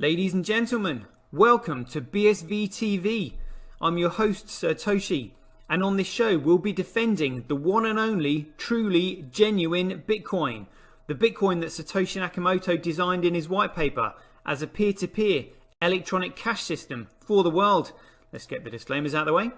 Ladies and gentlemen, welcome to BSV TV. I'm your host Satoshi, and on this show we'll be defending the one and only, truly genuine Bitcoin. The Bitcoin that Satoshi Nakamoto designed in his white paper as a peer-to-peer electronic cash system for the world. Let's get the disclaimers out of the way.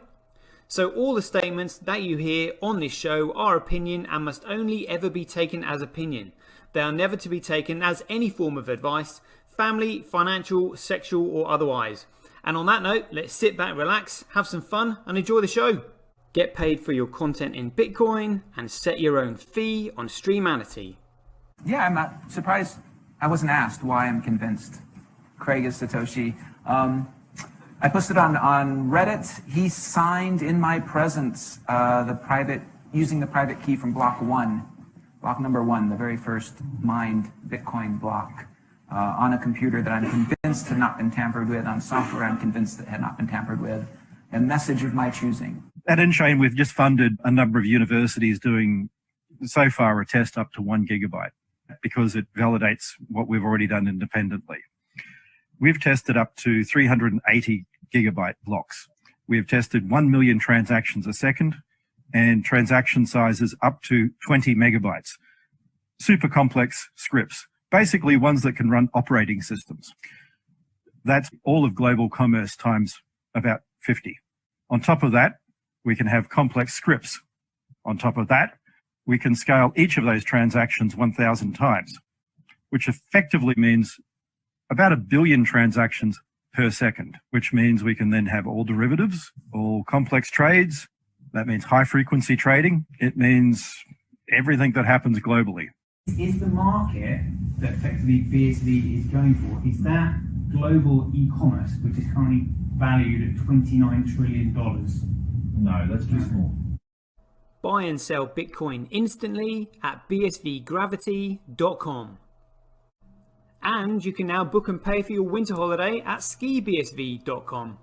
So all the statements that you hear on this show are opinion and must only ever be taken as opinion. They are never to be taken as any form of advice, family, financial, sexual or otherwise. And on that note, let's sit back, relax, have some fun and enjoy the show. Get paid for your content in Bitcoin and set your own fee on Streamanity. Yeah, I'm not surprised. I wasn't asked why I'm convinced. Craig is Satoshi. I posted on Reddit. He signed in my presence using the private key from block number one, the very first mined Bitcoin block, on a computer that I'm convinced had not been tampered with, on software I'm convinced that had not been tampered with, a message of my choosing. At InChain, we've just funded a number of universities doing, so far, a test up to 1 gigabyte because it validates what we've already done independently. We've tested up to 380 gigabyte blocks. We've tested 1 million transactions a second and transaction sizes up to 20 megabytes. Super complex scripts, basically ones that can run operating systems. That's all of global commerce times about 50. On top of that, we can have complex scripts. On top of that, we can scale each of those transactions 1,000 times, which effectively means about 1 billion transactions per second, which means we can then have all derivatives, all complex trades. That means high frequency trading. It means everything that happens globally. Is the market that effectively BSV is going for, is that global e-commerce, which is currently valued at $29 trillion? No, that's too small. Buy and sell Bitcoin instantly at bsvgravity.com. And you can now book and pay for your winter holiday at skibsv.com.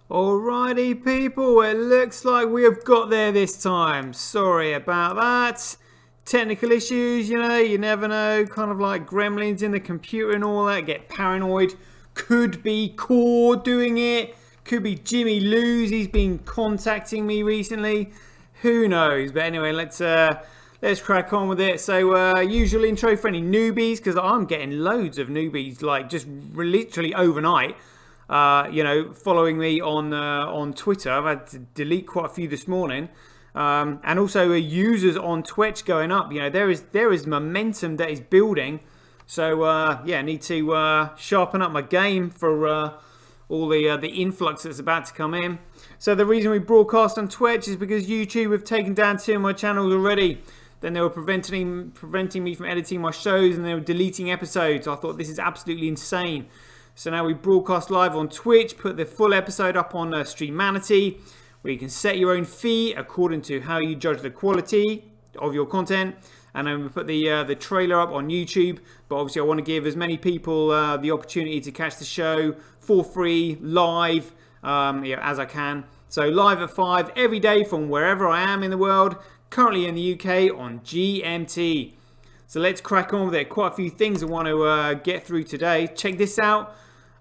Alrighty people, it looks like we have got there this time. Sorry about that. Technical issues, you know, you never know. Kind of like gremlins in the computer and all that. Get paranoid. Could be Core doing it. Could be Jimmy Lose. He's been contacting me recently. Who knows? But anyway, let's crack on with it. So usual intro for any newbies, because I'm getting loads of newbies like just literally overnight. You know, following me on Twitter. I've had to delete quite a few this morning. And also users on Twitch going up. You know, there is momentum that is building. So yeah, I need to sharpen up my game for all the influx that's about to come in. So the reason we broadcast on Twitch is because YouTube have taken down 2 of my channels already. Then they were preventing me from editing my shows, and they were deleting episodes. I thought this is absolutely insane. So now we broadcast live on Twitch, put the full episode up on Streamanity, where you can set your own fee according to how you judge the quality of your content. And then we put the trailer up on YouTube. But obviously I want to give as many people the opportunity to catch the show for free, live, as I can. So live at 5 every day from wherever I am in the world, currently in the UK on GMT. So let's crack on with it. Quite a few things I want to get through today. Check this out.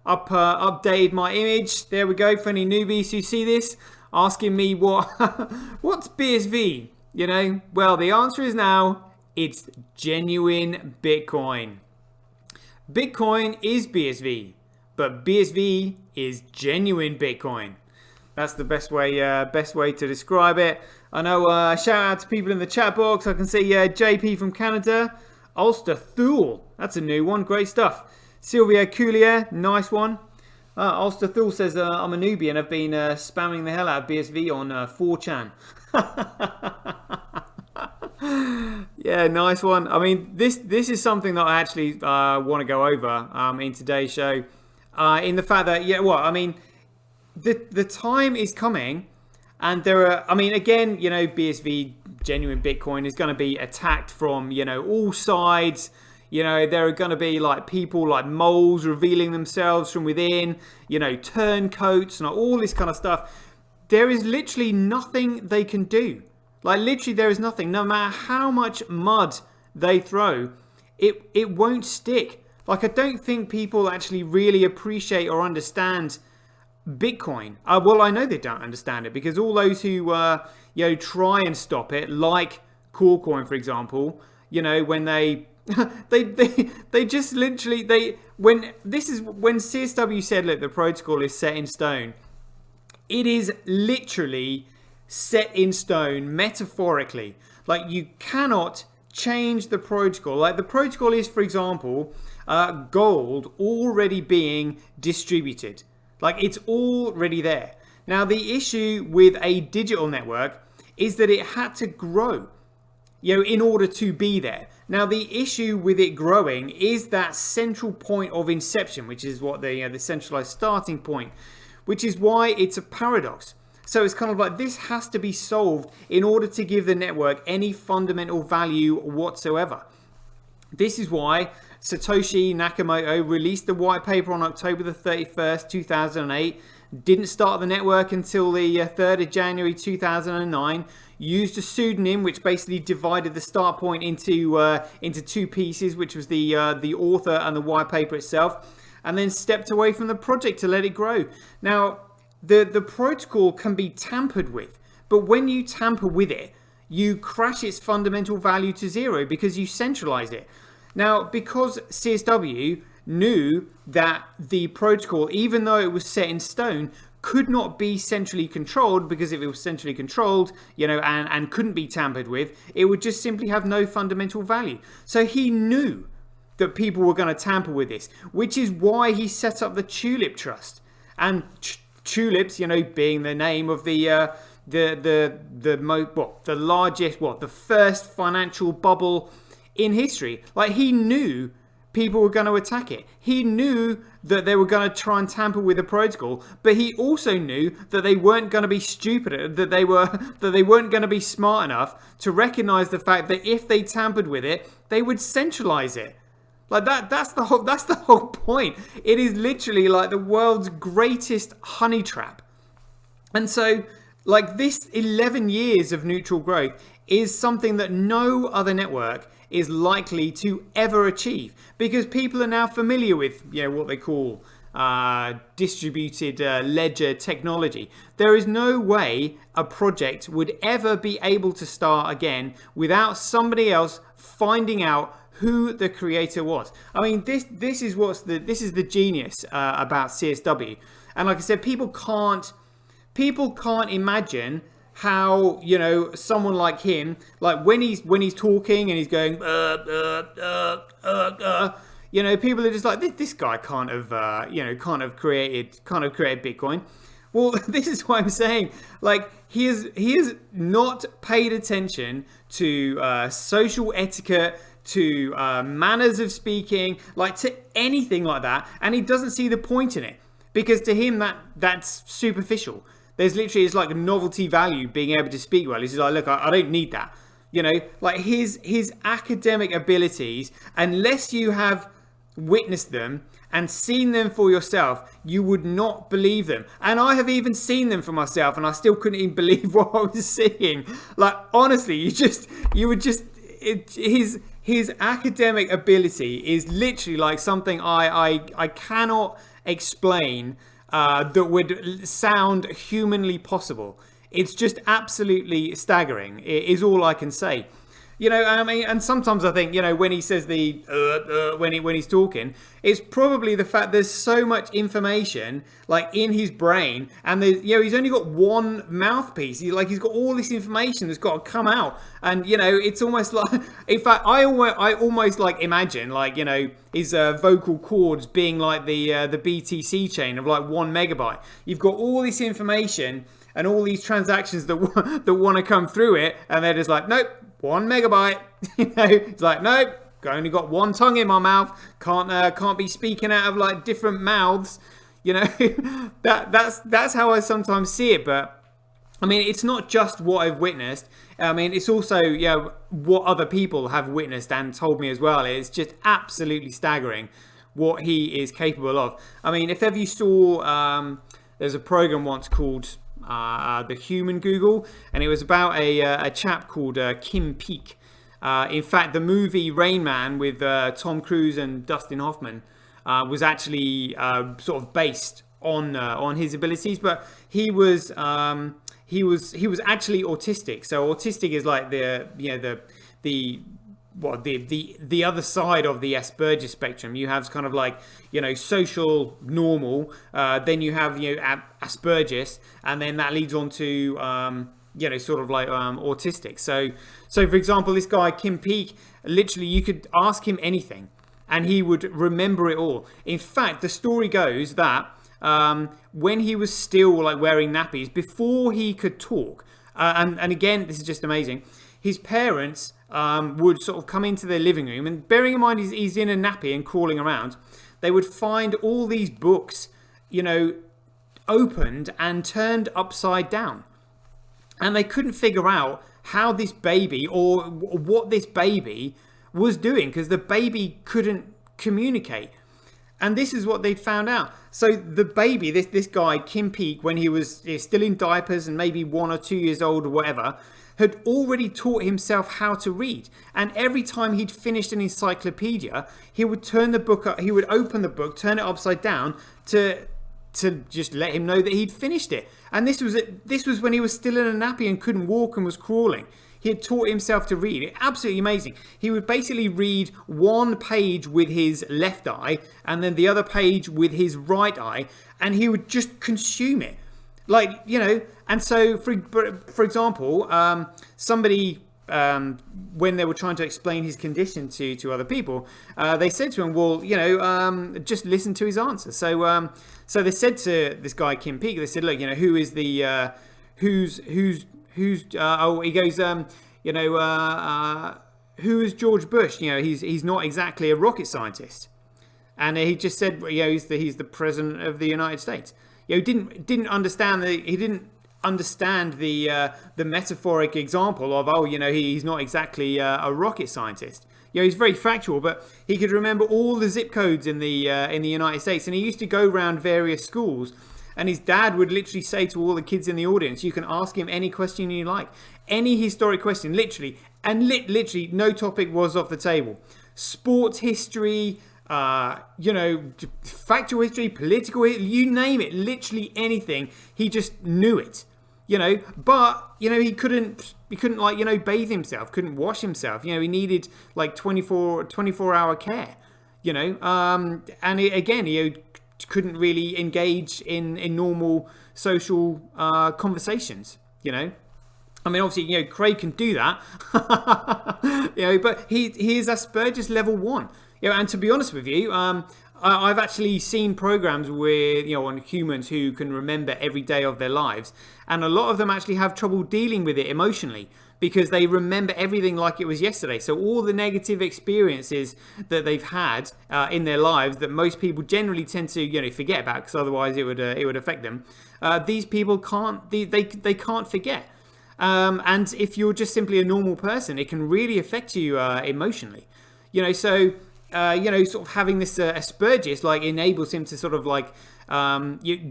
Updated my image. There we go. For any newbies who see this, asking me what's BSV? You know, well, the answer is now it's genuine Bitcoin. Bitcoin is BSV, but BSV is genuine Bitcoin. That's the best way to describe it. I know. Shout out to people in the chat box. I can see JP from Canada, Ulster Thule. That's a new one. Great stuff. Sylvia Coulier, nice one. Ulster Thule says I'm a newbie and I've been spamming the hell out of BSV on 4chan. Yeah, nice one. I mean, this is something that I actually want to go over in today's show. In the fact that, yeah, what I mean. The time is coming, and there are, I mean, again, you know, BSV, genuine Bitcoin, is going to be attacked from, you know, all sides. You know, there are going to be like people like moles revealing themselves from within, you know, turncoats and all this kind of stuff. There is literally nothing they can do. Like, literally, there is nothing. No matter how much mud they throw, it won't stick. Like, I don't think people actually really appreciate or understand Bitcoin. Well, I know they don't understand it, because all those who try and stop it, like Corecoin, for example, when they they just literally when CSW said, look, the protocol is set in stone, it is literally set in stone metaphorically. Like, you cannot change the protocol. Like, the protocol is, for example, gold already being distributed. Like, it's already there. Now, the issue with a digital network is that it had to grow, in order to be there. Now, the issue with it growing is that central point of inception, which is what the centralized starting point, which is why it's a paradox. So it's kind of like, this has to be solved in order to give the network any fundamental value whatsoever. This is why Satoshi Nakamoto released the white paper on October the 31st, 2008, didn't start the network until the 3rd of January 2009, used a pseudonym which basically divided the start point into two pieces, which was the author and the white paper itself, and then stepped away from the project to let it grow. Now, the protocol can be tampered with, but when you tamper with it, you crash its fundamental value to zero because you centralize it. Now, because CSW knew that the protocol, even though it was set in stone, could not be centrally controlled, because if it was centrally controlled, and couldn't be tampered with, it would just simply have no fundamental value. So he knew that people were going to tamper with this, which is why he set up the Tulip Trust. And tulips, being the name of the largest, the first financial bubble in history. Like, he knew people were going to attack it. He knew that they were going to try and tamper with the protocol, but he also knew that they weren't going to be stupid, that they weren't going to be smart enough to recognize the fact that if they tampered with it, they would centralize it. Like, that's the whole point. It is literally like the world's greatest honey trap. And so, like, this 11 years of neutral growth is something that no other network is likely to ever achieve, because people are now familiar with what they call distributed ledger technology. There is no way a project would ever be able to start again without somebody else finding out who the creator was. I mean, this is the genius about CSW. And like I said, people can't imagine how someone like him, like when he's talking and he's going people are just like, this guy can't have created Bitcoin. Well, this is what I'm saying. Like, he has not paid attention to social etiquette, to manners of speaking, like to anything like that, and he doesn't see the point in it, because to him that's superficial. There's literally, it's like a novelty value being able to speak well. He's like, look, I don't need that. Like his academic abilities, unless you have witnessed them and seen them for yourself, you would not believe them. And I have even seen them for myself, and I still couldn't even believe what I was seeing. Like, honestly, his academic ability is literally like something I cannot explain. That would sound humanly possible. It's just absolutely staggering. It is all I can say. I mean, and sometimes I think, when he says when he's talking, it's probably the fact there's so much information like in his brain, and he's only got one mouthpiece. He's got all this information that's got to come out, and it's almost like, in fact, I almost like imagine his vocal cords being like the BTC chain of like 1 megabyte. You've got all this information and all these transactions that want to come through it, and they're just like, nope, 1 megabyte. It's like, nope, only got one tongue in my mouth. Can't be speaking out of like different mouths. That's how I sometimes see it. But I mean, it's not just what I've witnessed. I mean, it's also what other people have witnessed and told me as well. It's just absolutely staggering what he is capable of. I mean, if ever you saw, there's a program once called The Human Google, and it was about a chap called Kim Peek. In fact, the movie Rain Man with Tom Cruise and Dustin Hoffman was actually sort of based on his abilities, but he was actually autistic. So autistic is like the other side of the Asperger's spectrum. You have kind of like, social normal, then you have, Asperger's, and then that leads on to, sort of like autistic. So for example, this guy, Kim Peek, literally you could ask him anything and he would remember it all. In fact, the story goes that when he was still like wearing nappies, before he could talk, and again, this is just amazing, his parents would sort of come into their living room, and bearing in mind he's in a nappy and crawling around, they would find all these books, opened and turned upside down. And they couldn't figure out how this baby or what this baby was doing, because the baby couldn't communicate. And this is what they'd found out. So the baby, this guy, Kim Peek, when he was still in diapers and maybe 1 or 2 years old or whatever, had already taught himself how to read. And every time he'd finished an encyclopedia, he would turn the book up, he would open the book, turn it upside down to just let him know that he'd finished it. And this was when he was still in a nappy and couldn't walk and was crawling. He had taught himself to read. Absolutely amazing. He would basically read one page with his left eye and then the other page with his right eye, and he would just consume it. And so, for example, somebody, when they were trying to explain his condition to other people, they said to him, well, just listen to his answer. So they said to this guy, Kim Peek, they said, look, who is the, he goes, who is George Bush? He's not exactly a rocket scientist. And he just said, he's the president of the United States. He didn't understand the metaphoric example of, he's not exactly a rocket scientist. He's very factual, but he could remember all the zip codes in the United States, and he used to go around various schools, and his dad would literally say to all the kids in the audience, you can ask him any question you like, any historic question, literally, and literally no topic was off the table. Sports history, factual history, political history, you name it, literally anything, he just knew it. But he couldn't bathe himself, couldn't wash himself. He needed like 24-hour care. And he couldn't really engage in normal social conversations. I mean, obviously, Craig can do that. But he is Asperger's level 1. And to be honest with you, I've actually seen programs with, on humans who can remember every day of their lives. And a lot of them actually have trouble dealing with it emotionally because they remember everything like it was yesterday. So all the negative experiences that they've had in their lives that most people generally tend to, forget about, because otherwise it would affect them. These people can't, they can't forget. And if you're just simply a normal person, it can really affect you emotionally. Sort of having this Asperger's enables him to sort of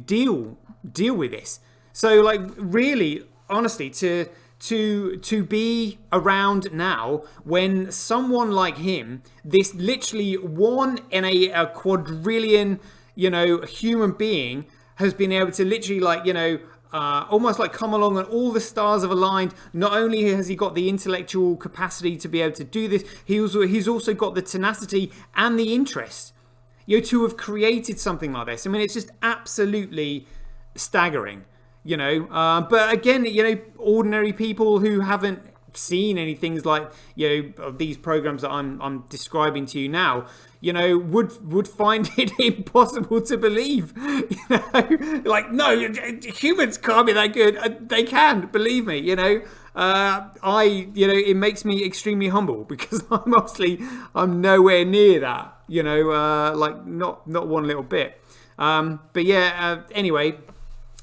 deal with this. So really, honestly, to be around now when someone like him, this literally one in a quadrillion, human being, has been able to literally almost come along and all the stars have aligned. Not only has he got the intellectual capacity to be able to do this, he's also got the tenacity and the interest, to have created something like this. I mean, it's just absolutely staggering, but again, ordinary people who haven't seen any things like, of these programs that I'm describing to you now, would find it impossible to believe. No, humans can't be that good. They can, believe me. It makes me extremely humble because I'm nowhere near that. Not one little bit. But yeah. Anyway,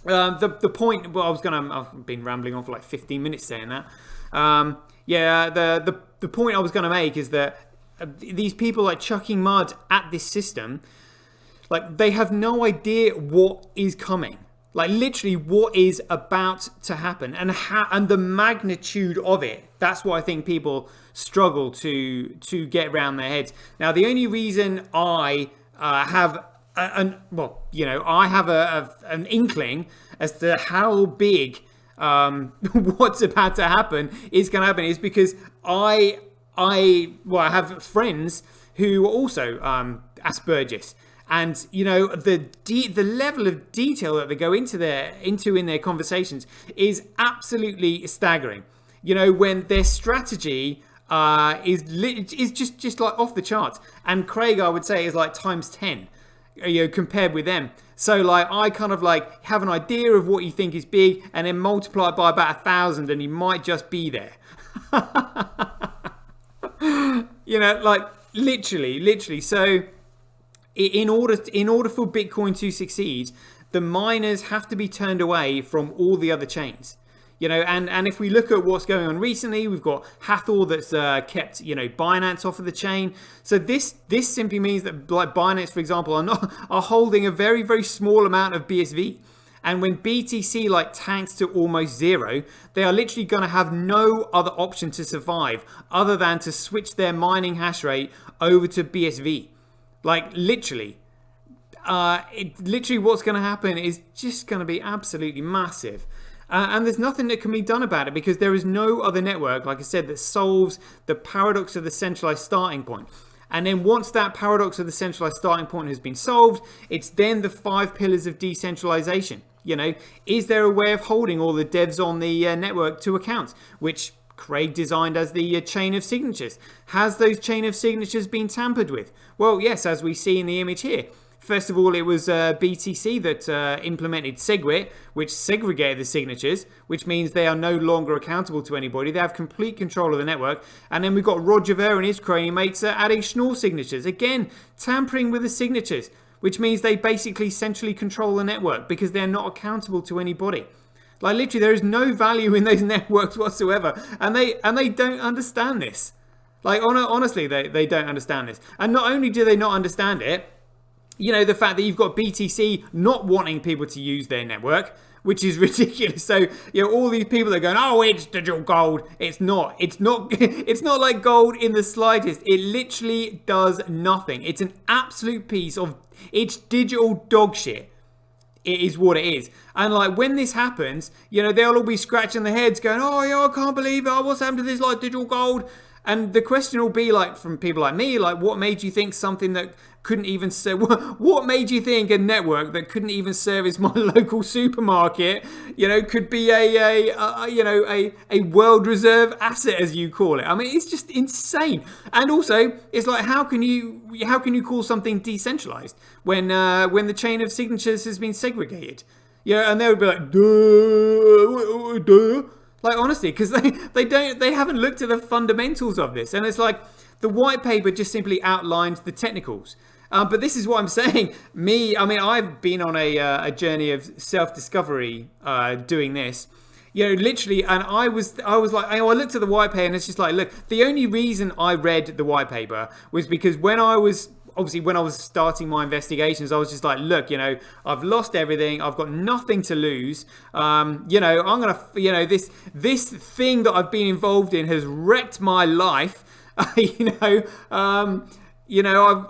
the point. Well, I've been rambling on for 15 minutes saying that. The point I was going to make is that these people chucking mud at this system, they have no idea what is coming. Like literally what is about to happen and the magnitude of it. That's what I think people struggle to get around their heads. Now, the only reason I have an inkling as to how big what's about to happen is going to happen is because I have friends who are also Asperger's. And you know the level of detail that they go into in their conversations is absolutely staggering. You know, when their strategy is just like off the charts, and Craig, I would say, is like times 10, you know, compared with them. So like I kind of like have an idea of what you think is big, and then multiply it by about 1,000, and you might just be there. You know, like literally. So in order for Bitcoin to succeed, the miners have to be turned away from all the other chains. You know, and if we look at what's going on recently, we've got Hathor that's kept, you know, Binance off of the chain. So this simply means that like Binance, for example, are holding a very, very small amount of BSV. And when BTC like tanks to almost zero, they are literally going to have no other option to survive other than to switch their mining hash rate over to BSV. Like literally what's going to happen is just going to be absolutely massive. And there's nothing that can be done about it because there is no other network, like I said, that solves the paradox of the centralized starting point. And then once that paradox of the centralized starting point has been solved, it's then the 5 pillars of decentralization. You know, is there a way of holding all the devs on the network to account, which Craig designed as the chain of signatures? Has those chain of signatures been tampered with? Well, yes, as we see in the image here. First of all, it was BTC that implemented SegWit, which segregated the signatures, which means they are no longer accountable to anybody. They have complete control of the network. And then we've got Roger Ver and his crony mates adding Schnorr signatures. Again, tampering with the signatures, which means they basically centrally control the network because they're not accountable to anybody. Like literally, there is no value in those networks whatsoever. And they don't understand this. Like honestly, they don't understand this. And not only do they not understand it, you know, the fact that you've got BTC not wanting people to use their network, which is ridiculous. So, you know, all these people are going, oh, it's digital gold. It's not it's not like gold in the slightest. It literally does nothing. It's an absolute piece of, it's digital dog shit. It is what it is. And like when this happens, you know, they'll all be scratching their heads going, oh yeah, I can't believe it. Oh, what's happened to this like digital gold? And the question will be like from people like me, like what made you think something that couldn't even serve, what made you think a network that couldn't even service my local supermarket, you know, could be a world reserve asset, as you call it? I mean, it's just insane. And also, it's like, how can you call something decentralized when the chain of signatures has been segregated? Yeah, and they would be like, duh. Like honestly, because they haven't looked at the fundamentals of this, and it's like the white paper just simply outlines the technicals. But this is what I'm saying. I've been on a journey of self-discovery doing this. You know, literally, and I was like, I looked at the white paper, and it's just like, look, the only reason I read the white paper was because when I was starting my investigations, I was just like, look, you know, I've lost everything. I've got nothing to lose. You know, I'm going to, you know, this thing that I've been involved in has wrecked my life. I'm, you know,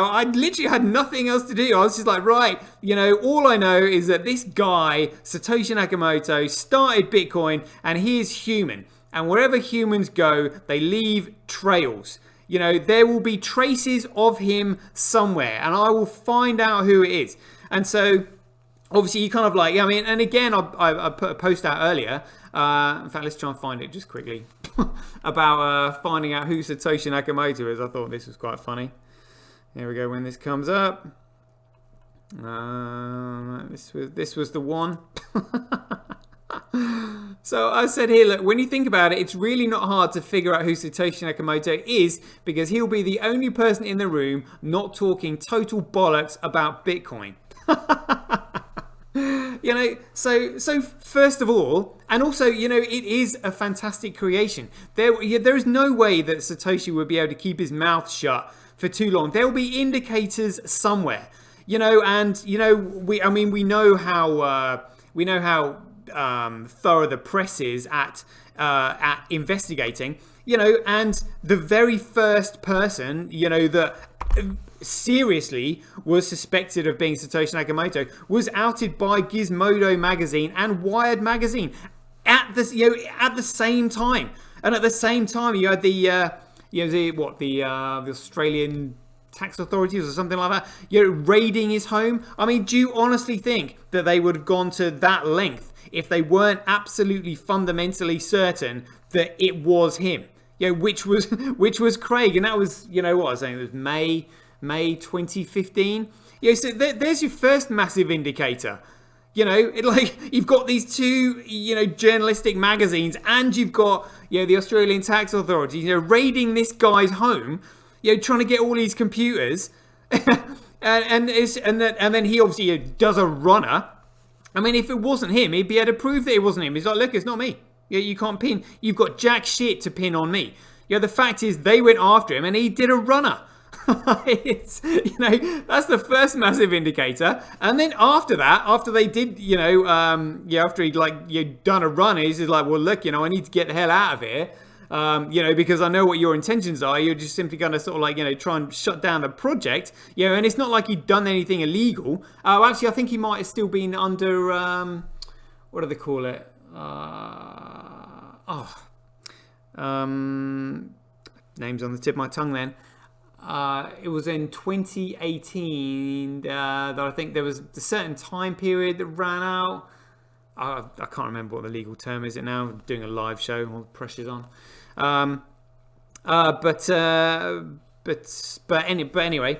I literally had nothing else to do. I was just like, right, you know, all I know is that this guy, Satoshi Nakamoto, started Bitcoin and he is human. And wherever humans go, they leave trails. You know, there will be traces of him somewhere, and I will find out who it is. And so, obviously, you kind of like, I mean, and again, I put a post out earlier. In fact, let's try and find it just quickly about finding out who Satoshi Nakamoto is. I thought this was quite funny. Here we go. When this comes up, this was the one. So I said here, look, when you think about it, it's really not hard to figure out who Satoshi Nakamoto is because he'll be the only person in the room not talking total bollocks about Bitcoin. You know, so first of all, and also, you know, it is a fantastic creation. There is no way that Satoshi would be able to keep his mouth shut for too long. There will be indicators somewhere. you know, and you know, we know how thorough the press is at investigating, you know, and the very first person, you know, that seriously was suspected of being Satoshi Nakamoto was outed by Gizmodo magazine and Wired magazine at the same time. And at the same time, you had the Australian tax authorities or something like that, you know, raiding his home. I mean, do you honestly think that they would have gone to that length if they weren't absolutely fundamentally certain that it was him? You know, which was Craig, and that was, you know, what I was saying, it was May 2015. You know, so there's your first massive indicator. You know, you've got these two, you know, journalistic magazines, and you've got, you know, the Australian tax authorities, you know, raiding this guy's home, you know, trying to get all these computers, and then he obviously, you know, does a runner. I mean, if it wasn't him, he'd be able to prove that it wasn't him. He's like, look, it's not me. You can't pin. You've got jack shit to pin on me. You know, the fact is, they went after him, and he did a runner. It's, you know, that's the first massive indicator. And then after that, after they did, you know, after he'd done a run, he's just like, well, look, you know, I need to get the hell out of here. You know, because I know what your intentions are. You're just simply going to sort of like, you know, try and shut down the project. You know, and it's not like he'd done anything illegal. Actually, I think he might have still been under, what do they call it? Name's on the tip of my tongue then. It was in 2018 that I think there was a certain time period that ran out. I can't remember what the legal term is now. I'm doing a live show, all the pressure's on. But anyway,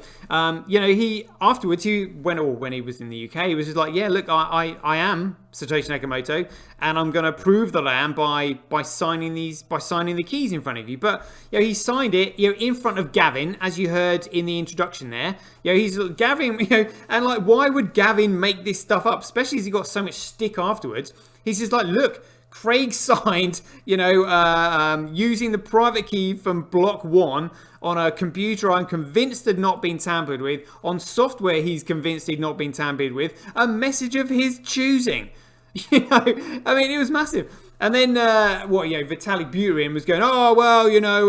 you know, he afterwards when he was in the UK, he was just like, yeah, look, I am Satoshi Nakamoto, and I'm going to prove that I am by signing the keys in front of you. But you know, he signed it, you know, in front of Gavin, as you heard in the introduction there. You know, he's Gavin, you know, and like, why would Gavin make this stuff up, especially as he got so much stick afterwards? He's just like, look, Craig signed, you know, using the private key from block 1 on a computer I'm convinced had not been tampered with, on software he's convinced he'd not been tampered with, a message of his choosing. You know, I mean, it was massive. And then, Vitalik Buterin was going, oh, well, you know,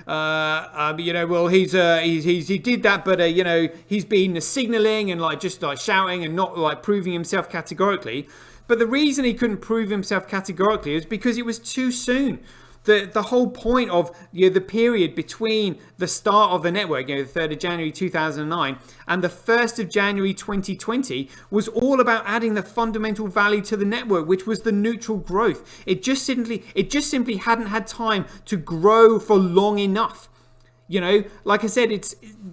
well, he did that, but, you know, he's been signaling and like just like shouting and not like proving himself categorically. But the reason he couldn't prove himself categorically is because it was too soon. The whole point of, you know, the period between the start of the network, you know, the 3rd of January 2009 and the 1st of January 2020 was all about adding the fundamental value to the network, which was the neutral growth. It just simply hadn't had time to grow for long enough. You know, like I said,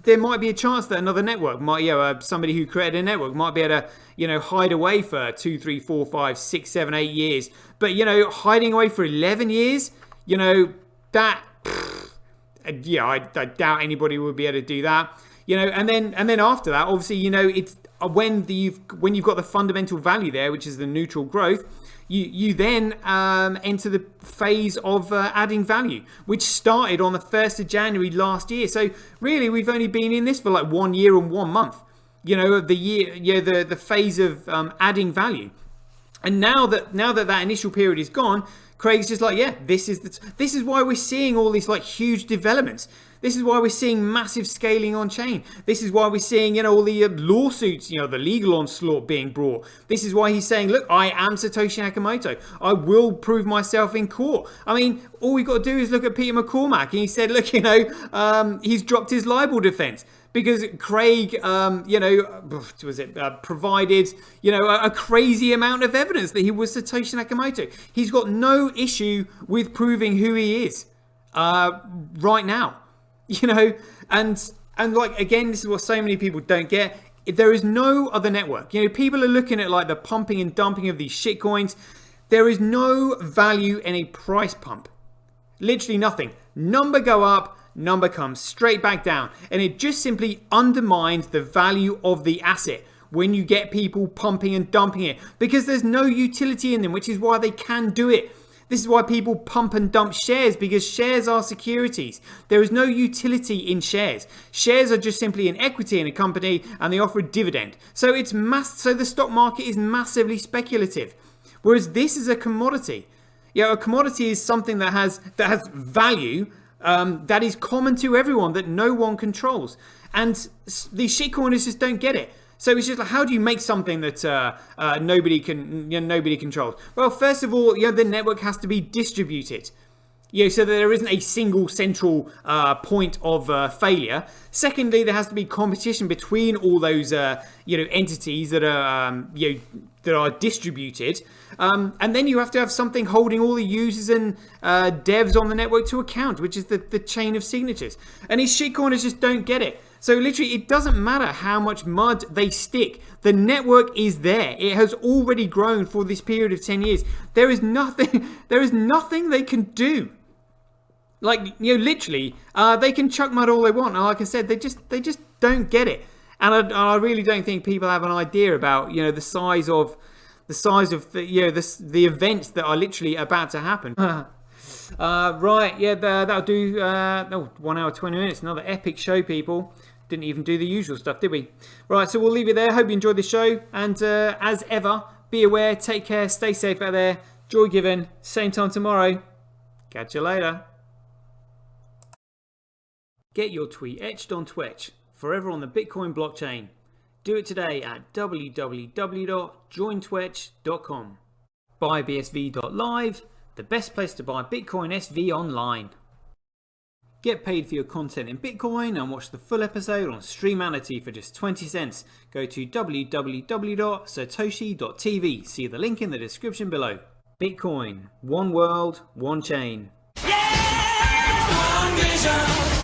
there might be a chance that another network might, you know, somebody who created a network might be able to, you know, hide away for 2, 3, 4, 5, 6, 7, 8 years. But, you know, hiding away for 11 years, you know, that, yeah, I doubt anybody would be able to do that. You know, and then after that, obviously, you know, it's when you've got the fundamental value there, which is the neutral growth. You then enter the phase of adding value, which started on the 1st of January last year. So really, we've only been in this for like 1 year and 1 month, you know, of the year, you know, the phase of adding value. And now that that initial period is gone, Craig's just like, yeah, this is why we're seeing all these like huge developments. This is why we're seeing massive scaling on chain. This is why we're seeing, you know, all the lawsuits, you know, the legal onslaught being brought. This is why he's saying, look, I am Satoshi Nakamoto. I will prove myself in court. I mean, all we've got to do is look at Peter McCormack, and he said, look, you know, he's dropped his libel defense because Craig, you know, provided, you know, a crazy amount of evidence that he was Satoshi Nakamoto. He's got no issue with proving who he is right now. You know, and like, again, this is what so many people don't get. There is no other network. You know, people are looking at like the pumping and dumping of these shit coins. There is no value in a price pump. Literally nothing. Number go up, number comes straight back down. And it just simply undermines the value of the asset when you get people pumping and dumping it, because there's no utility in them, which is why they can do it. This is why people pump and dump shares, because shares are securities. There is no utility in shares. Shares are just simply an equity in a company, and they offer a dividend. So so the stock market is massively speculative. Whereas this is a commodity. A commodity is something that has value, that is common to everyone, that no one controls. And these shitcoiners just don't get it. So it's just like, how do you make something that nobody controls? Well, first of all, the network has to be distributed, so that there isn't a single central point of failure. Secondly, there has to be competition between all those entities that are distributed, and then you have to have something holding all the users and devs on the network to account, which is the chain of signatures. And these shitcoiners just don't get it. So literally, it doesn't matter how much mud they stick. The network is there. It has already grown for this period of 10 years. There is nothing they can do. Like, literally, they can chuck mud all they want. And like I said, they just don't get it. And I really don't think people have an idea about, the size of the events that are literally about to happen. Right, yeah, that'll do. 1 hour 20 minutes. Another epic show, people. Didn't even do the usual stuff, did we? Right, so we'll leave it there. Hope you enjoyed the show. And as ever, be aware, take care, stay safe out there. Joy given. Same time tomorrow. Catch you later. Get your tweet etched on Twitch, forever on the Bitcoin blockchain. Do it today at www.jointwitch.com. BuyBSV.live, the best place to buy Bitcoin SV online. Get paid for your content in Bitcoin and watch the full episode on Streamanity for just 20 cents. Go to www.satoshi.tv. See the link in the description below. Bitcoin, one world, one chain. Yeah, one vision.